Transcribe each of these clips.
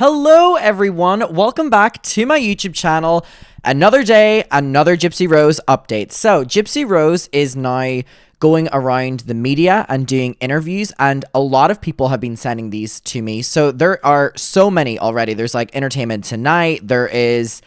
Hello everyone, welcome back to my YouTube channel. Another day, another Gypsy Rose update. So Gypsy Rose is now going around the media and doing interviews, and a lot of people have been sending these to me. So there are so many already. There's like Entertainment Tonight, there is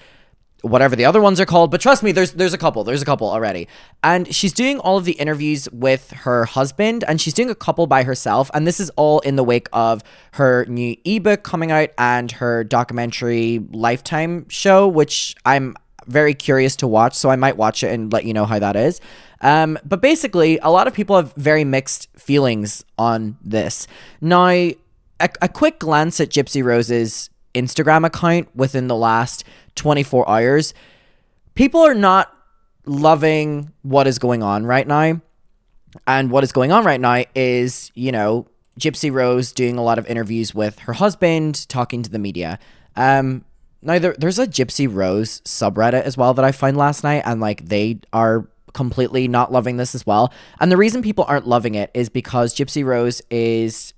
whatever the other ones are called, but trust me, there's a couple already. And she's doing all of the interviews with her husband, and she's doing a couple by herself, and this is all in the wake of her new ebook coming out and her documentary Lifetime show, which I'm very curious to watch, so I might watch it and let you know how that is. But basically, a lot of people have very mixed feelings on this. Now, a quick glance at Gypsy Rose's Instagram account within the last 24 hours, people are not loving what is going on right now. And what is going on right now is, Gypsy Rose doing a lot of interviews with her husband, talking to the media. Now, there's a Gypsy Rose subreddit as well that I found last night, and they are completely not loving this as well. And the reason people aren't loving it is because Gypsy Rose is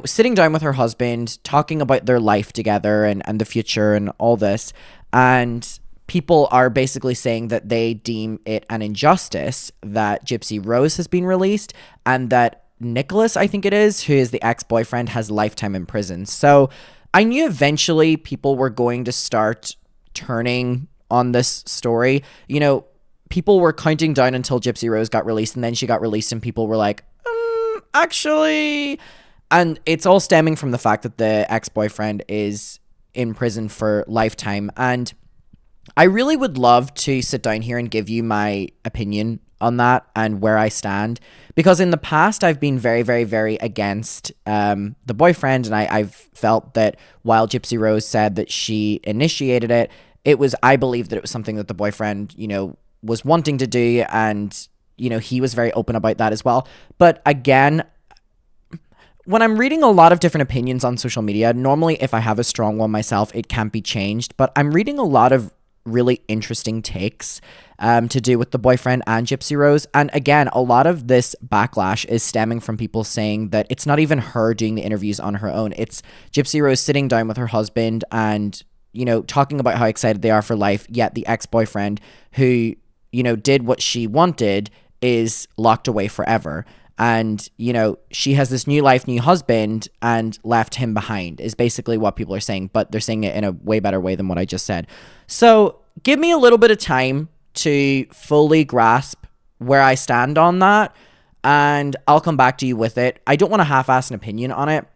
sitting down with her husband, talking about their life together and the future and all this. And people are basically saying that they deem it an injustice that Gypsy Rose has been released and that Nicholas, I think it is, who is the ex-boyfriend, has lifetime in prison. So I knew eventually people were going to start turning on this story. People were counting down until Gypsy Rose got released, and then she got released and people were like, actually... And it's all stemming from the fact that the ex-boyfriend is in prison for lifetime. And I really would love to sit down here and give you my opinion on that and where I stand. Because in the past, I've been very, very, very against the boyfriend. And I've felt that while Gypsy Rose said that she initiated it, I believe that it was something that the boyfriend, was wanting to do. And, he was very open about that as well. But again, when I'm reading a lot of different opinions on social media, normally if I have a strong one myself, it can't be changed. But I'm reading a lot of really interesting takes to do with the boyfriend and Gypsy Rose. And again, a lot of this backlash is stemming from people saying that it's not even her doing the interviews on her own. It's Gypsy Rose sitting down with her husband and, talking about how excited they are for life. Yet the ex-boyfriend who, did what she wanted is locked away forever. And, she has this new life, new husband, and left him behind is basically what people are saying. But they're saying it in a way better way than what I just said. So give me a little bit of time to fully grasp where I stand on that. And I'll come back to you with it. I don't want to half-ass an opinion on it.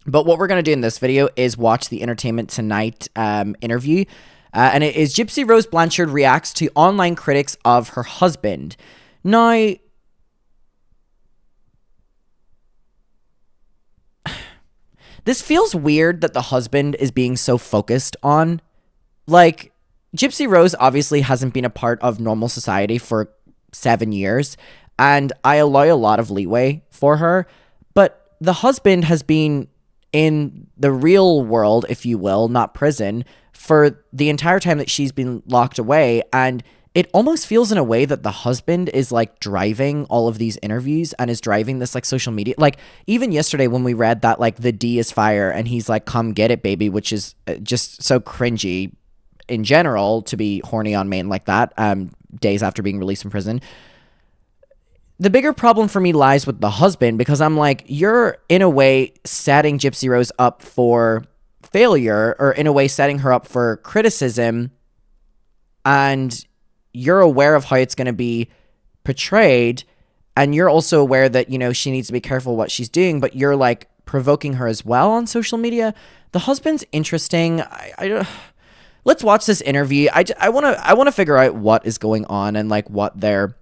But what we're going to do in this video is watch the Entertainment Tonight interview. And it is Gypsy Rose Blanchard reacts to online critics of her husband. Now... this feels weird that the husband is being so focused on. Gypsy Rose obviously hasn't been a part of normal society for 7 years, and I allow a lot of leeway for her, but the husband has been in the real world, if you will, not prison, for the entire time that she's been locked away, and it almost feels in a way that the husband is driving all of these interviews and is driving this social media. Even yesterday when we read that the D is fire and he's like, come get it, baby, which is just so cringy in general to be horny on main like that, days after being released from prison. The bigger problem for me lies with the husband, because I'm like, you're in a way setting Gypsy Rose up for failure, or in a way setting her up for criticism, and you're aware of how it's going to be portrayed, and you're also aware that, she needs to be careful what she's doing, but you're provoking her as well on social media. The husband's interesting. Let's watch this interview. I want to figure out what is going on and what their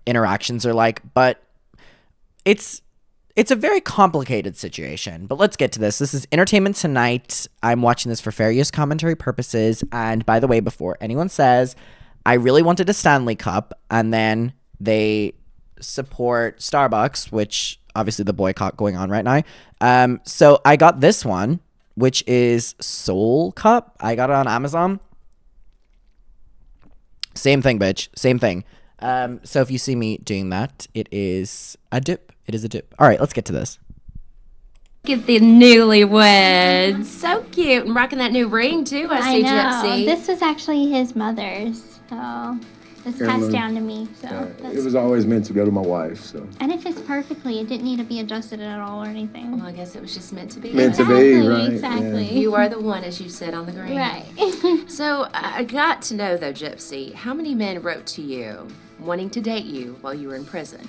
interactions are like, but it's a very complicated situation. But let's get to this. This is Entertainment Tonight. I'm watching this for fair use commentary purposes. And by the way, before anyone says, I really wanted a Stanley Cup, and then they support Starbucks, which obviously the boycott going on right now. So I got this one, which is Soul Cup. I got it on Amazon. Same thing, bitch. Same thing. So if you see me doing that, it is a dip. It is a dip. All right, let's get to this. Look at the newlyweds. So cute. And rocking that new ring, too, I see, know. Gypsy. This was actually his mother's, so it's passed down to me. So it was always meant to go to my wife. So. And it fits perfectly. It didn't need to be adjusted at all or anything. Well, I guess it was just meant to be. Meant to be, right? Exactly. Yeah. You are the one, as you said on the green. Right. So I got to know, though, Gypsy, how many men wrote to you wanting to date you while you were in prison?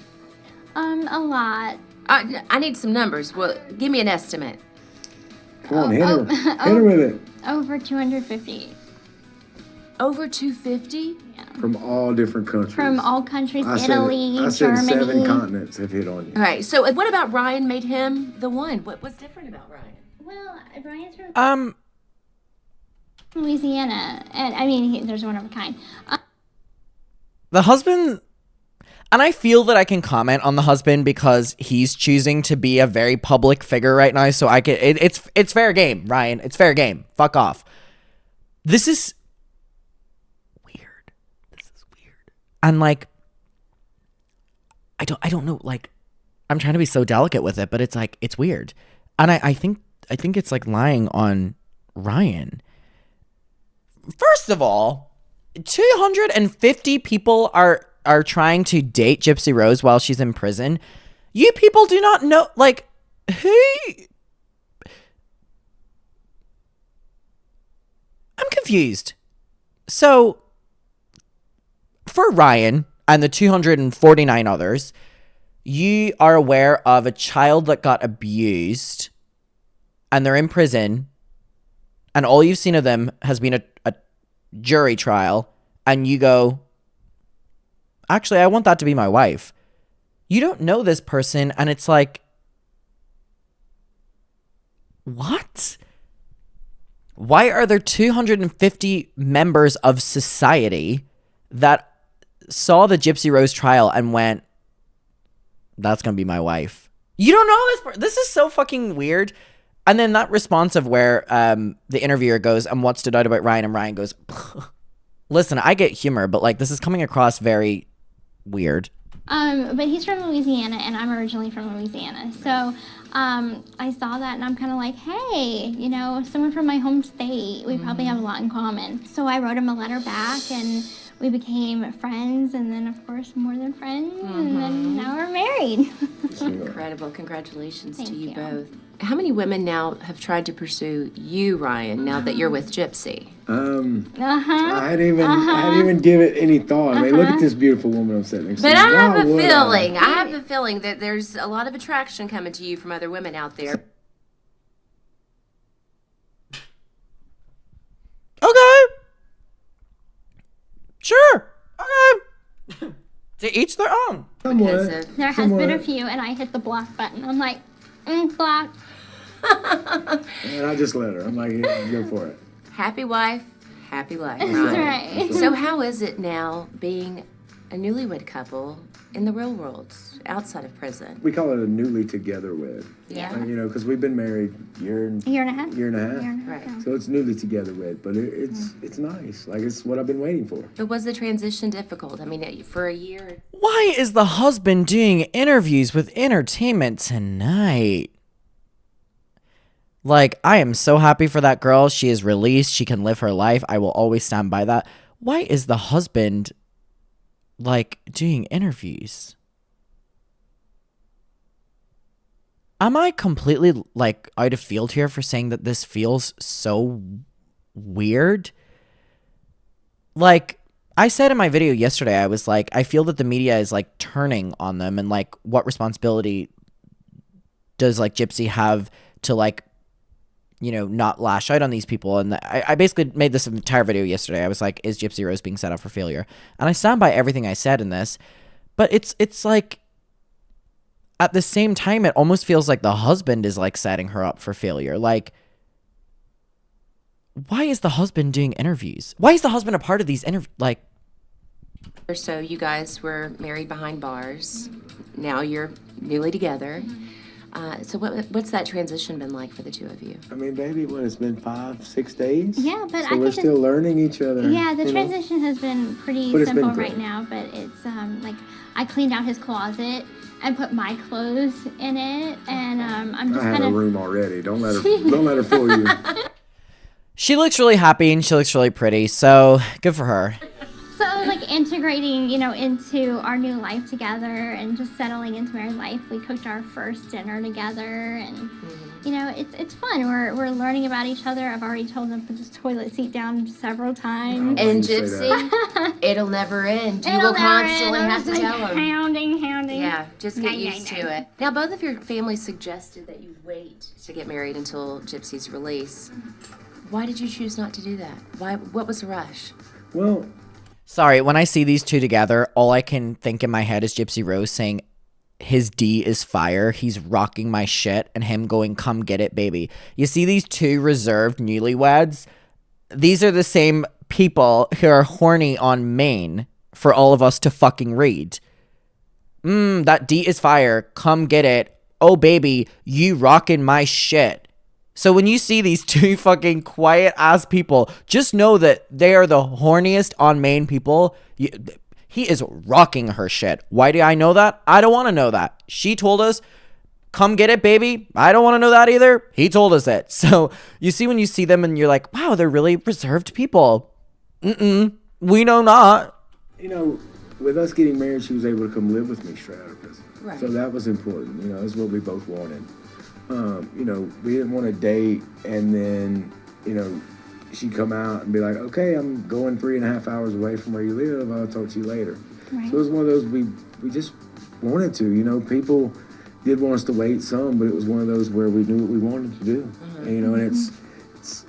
A lot. I need some numbers. Well, give me an estimate. Come on, hit her. Hit her with it. Over 250. Over 250? Yeah. From all different countries. From all countries, I Italy, said Germany. 7 continents have hit on you. All right. So what about Ryan made him the one? What's different about Ryan? Well, Brian's from Louisiana, and I mean, there's one of a kind. The husband, and I feel that I can comment on the husband because he's choosing to be a very public figure right now. So I can, it's fair game, Ryan. It's fair game. Fuck off. This is weird. And like, I don't know. Like, I'm trying to be so delicate with it, but it's like it's weird, and I think it's like lying on Ryan. First of all, 250 people are trying to date Gypsy Rose while she's in prison. You people do not know, like, who? I'm confused. So, for Ryan and the 249 others, you are aware of a child that got abused and they're in prison, and all you've seen of them has been a jury trial, and you go, actually, I want that to be my wife. You don't know this person, and it's like, what? Why are there 250 members of society that saw the Gypsy Rose trial and went, that's gonna be my wife? You don't know this person. This is so fucking weird. And then that response of where the interviewer goes, and what stood out about Ryan, and Ryan goes, listen, I get humor, but like this is coming across very weird. But he's from Louisiana, and I'm originally from Louisiana. So I saw that, and I'm kind of like, hey, you know, someone from my home state, we probably have a lot in common. So I wrote him a letter back, and we became friends, and then, of course, more than friends, and then now we're married. Incredible. Congratulations to you you. both. How many women now have tried to pursue you, Ryan, now that you're with Gypsy? I hadn't even give it any thought. I mean, look at this beautiful woman I'm sitting next to. But I have a Why would feeling, I have a feeling that there's a lot of attraction coming to you from other women out there. Okay. Sure. Okay. To each their own. Because of, There has been a few, and I hit the block button. I'm like, block. And I just let her. I'm like, yeah, go for it. happy wife, happy life. That's Ryan. right. So how is it now being a newlywed couple in the real world, outside of prison? We call it a newly together wed. Yeah. You know, because we've been married A year and a half. year and a half. Right. yeah. So it's newly together wed, but it's nice. Like it's what I've been waiting for. But was the transition difficult? I mean, for a year. Why is the husband doing interviews with Entertainment Tonight? Like, I am so happy for that girl. She is released. She can live her life. I will always stand by that. Why is the husband, like, doing interviews? Am I completely, like, out of field here for saying that this feels so weird? Like, I said in my video yesterday, I was like, I feel that the media is, like, turning on them, and, like, what responsibility does, like, Gypsy have to, like, you know, not lash out on these people? And I basically made this entire video yesterday. I was like, is Gypsy Rose being set up for failure? And I stand by everything I said in this, but it's like, at the same time, it almost feels like the husband is like setting her up for failure. Like, why is the husband doing interviews? Why is the husband a part of these interviews? Like, Or so you guys were married behind bars. Now you're newly together. So what's that transition been like for the two of you? I mean, baby, it's been 5-6 days? Yeah, but so we're still learning each other. Yeah, the transition has been pretty simple right now, but it's like I cleaned out his closet and put my clothes in it, and I'm just I have a room already. Don't let her fool you. She looks really happy and she looks really pretty, so good for her. So like integrating, into our new life together and just settling into married life. We cooked our first dinner together, and it's fun. We're learning about each other. I've already told him to put this toilet seat down several times. And Gypsy, it'll never end. You will constantly have to tell him. Hounding. Yeah, just get used to it. Now, both of your families suggested that you wait to get married until Gypsy's release. Why did you choose not to do that? What was the rush? Well, sorry, when I see these two together, all I can think in my head is Gypsy Rose saying, his D is fire, he's rocking my shit, and him going, come get it, baby. You see these two reserved newlyweds? These are the same people who are horny on Maine for all of us to fucking read. That D is fire, come get it. Oh, baby, you rocking my shit. So when you see these two fucking quiet ass people, just know that they are the horniest on Maine people. He is rocking her shit. Why do I know that? I don't want to know that. She told us, come get it, baby. I don't want to know that either. He told us it. So you see when you see them and you're like, wow, they're really reserved people. We know not. With us getting married, she was able to come live with me straight out of prison. Right. So that was important. That's what we both wanted. We didn't want to date and then, she'd come out and be like, okay, I'm going 3.5 hours away from where you live. I'll talk to you later. Right. So it was one of those we just wanted to. People did want us to wait some, but it was one of those where we knew what we wanted to do. And, it's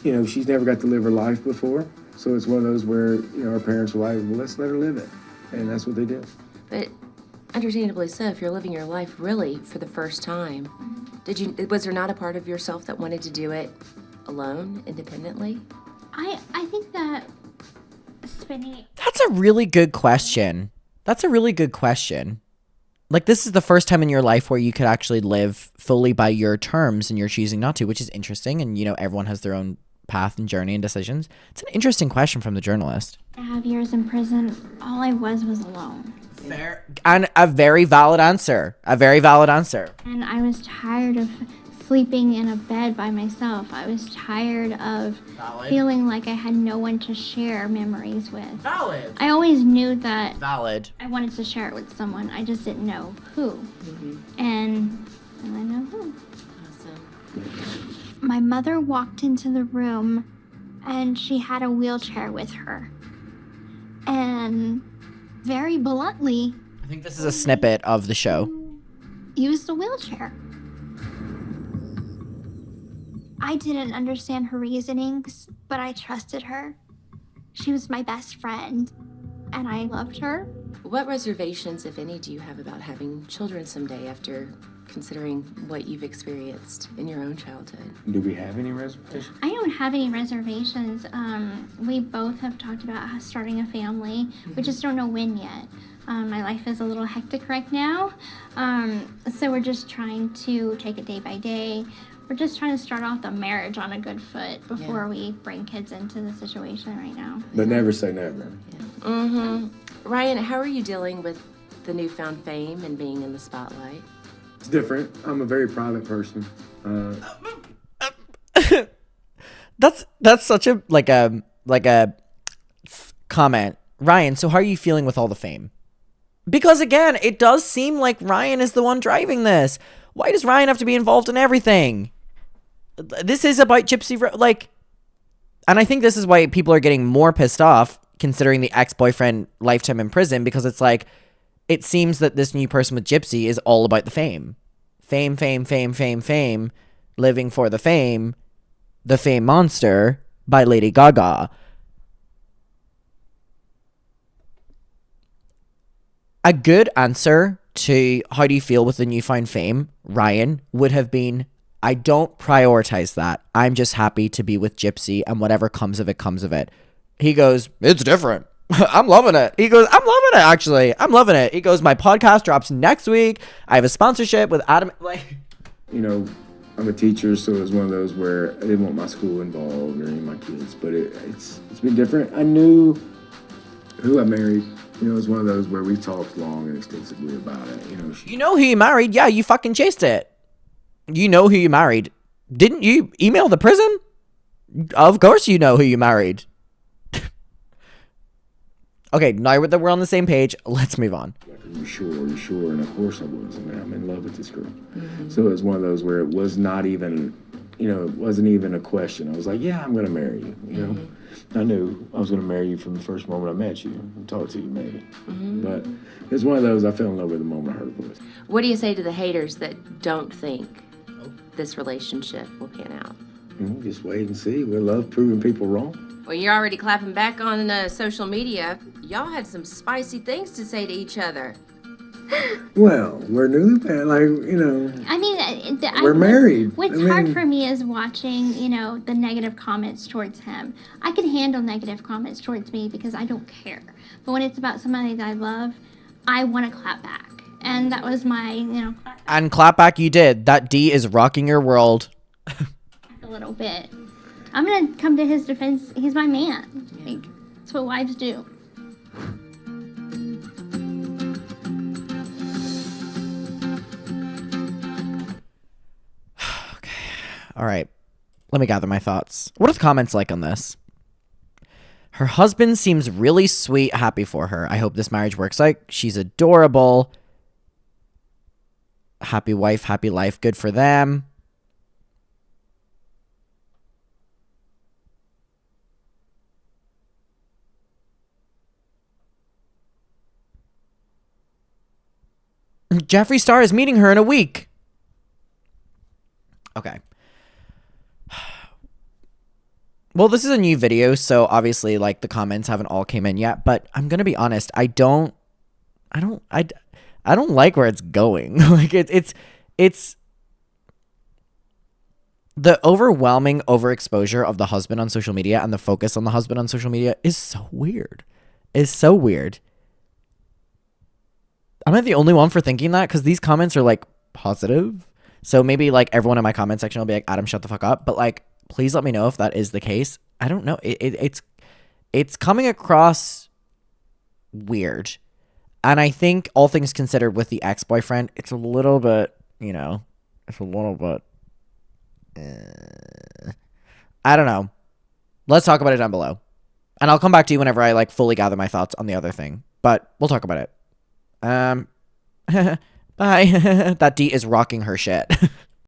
she's never got to live her life before. So it's one of those where, our parents were like, well, let's let her live it. And that's what they did. But understandably so, if you're living your life really for the first time, was there not a part of yourself that wanted to do it alone, independently? I think that spending... That's a really good question. Like, this is the first time in your life where you could actually live fully by your terms and you're choosing not to, which is interesting. And, everyone has their own path and journey and decisions. It's an interesting question from the journalist. 5 years in prison, all I was alone. Fair. And a very valid answer. And I was tired of sleeping in a bed by myself. I was tired of feeling like I had no one to share memories with. Valid. I always knew that Valid. I wanted to share it with someone. I just didn't know who. And I know who. Awesome. My mother walked into the room and she had a wheelchair with her. And very bluntly, I think this is a snippet of the show. used the wheelchair. I didn't understand her reasonings, but I trusted her. She was my best friend, and I loved her. What reservations, if any, do you have about having children someday after considering what you've experienced in your own childhood? Do we have any reservations? I don't have any reservations. We both have talked about starting a family. We just don't know when yet. My life is a little hectic right now, so we're just trying to take it day by day. We're just trying to start off the marriage on a good foot before we bring kids into the situation right now. But never say never. Yeah. Ryan, how are you dealing with the newfound fame and being in the spotlight? It's different. I'm a very private person. That's such a like a comment. Ryan, so how are you feeling with all the fame? Because again, it does seem like Ryan is the one driving this. Why does Ryan have to be involved in everything? This is about Gypsy Rose, and I think this is why people are getting more pissed off considering the ex-boyfriend lifetime in prison, because it's like, it seems that this new person with Gypsy is all about the fame. Fame, living for the Fame Monster by Lady Gaga. A good answer to how do you feel with the newfound fame, Ryan, would have been, I don't prioritize that. I'm just happy to be with Gypsy, and whatever comes of it, comes of it. He goes, it's different. I'm loving it. He goes, I'm loving it, actually. I'm loving it. He goes, my podcast drops next week. I have a sponsorship with Adam. Like, You know, I'm a teacher, so it was one of those where I didn't want my school involved or any of my kids, but it's been different. I knew who I married. You know, it was one of those where we talked long and extensively about it. you know who you married? Yeah, you fucking chased it. You know who you married. Didn't you email the prison? Of course you know who you married. Okay, now that we're on the same page, let's move on. Like, are you sure? Are you sure? And of course I was. I mean, I'm in love with this girl. So it was one of those where it was not even, it wasn't even a question. I was like, yeah, I'm going to marry you. I knew I was going to marry you from the first moment I met you and talked to you, maybe. But it was one of those, I fell in love with the moment I heard her voice. What do you say to the haters that don't think this relationship will pan out? Just wait and see. We love proving people wrong. Well, you're already clapping back on social media. Y'all had some spicy things to say to each other. Well, we're newlywed, I mean, we're married. What's hard for me is watching, the negative comments towards him. I can handle negative comments towards me because I don't care. But when it's about somebody that I love, I want to clap back. And that was my, And clap back you did. That D is rocking your world. a little bit. I'm going to come to his defense. He's my man. Like, that's what wives do. All right, let me gather my thoughts. What are the comments like on this? Her husband seems really sweet, happy for her. I hope this marriage works out. She's adorable. Happy wife, happy life. Good for them. Jeffree Star is meeting her in a week. Okay. Well, this is a new video, so obviously, like, the comments haven't all came in yet, but I'm gonna be honest, I don't like where it's going. Like, it's the overwhelming overexposure of the husband on social media and the focus on the husband on social media is so weird. Is so weird. I'm not the only one for thinking that, because these comments are, like, positive. So maybe, like, everyone in my comment section will be like, Adam, shut the fuck up. But, like, please let me know if that is the case. I don't know. It's coming across weird. And I think, all things considered, with the ex-boyfriend, it's a little bit, it's a little bit, I don't know. Let's talk about it down below. And I'll come back to you whenever I, like, fully gather my thoughts on the other thing. But we'll talk about it. Bye. That D is rocking her shit.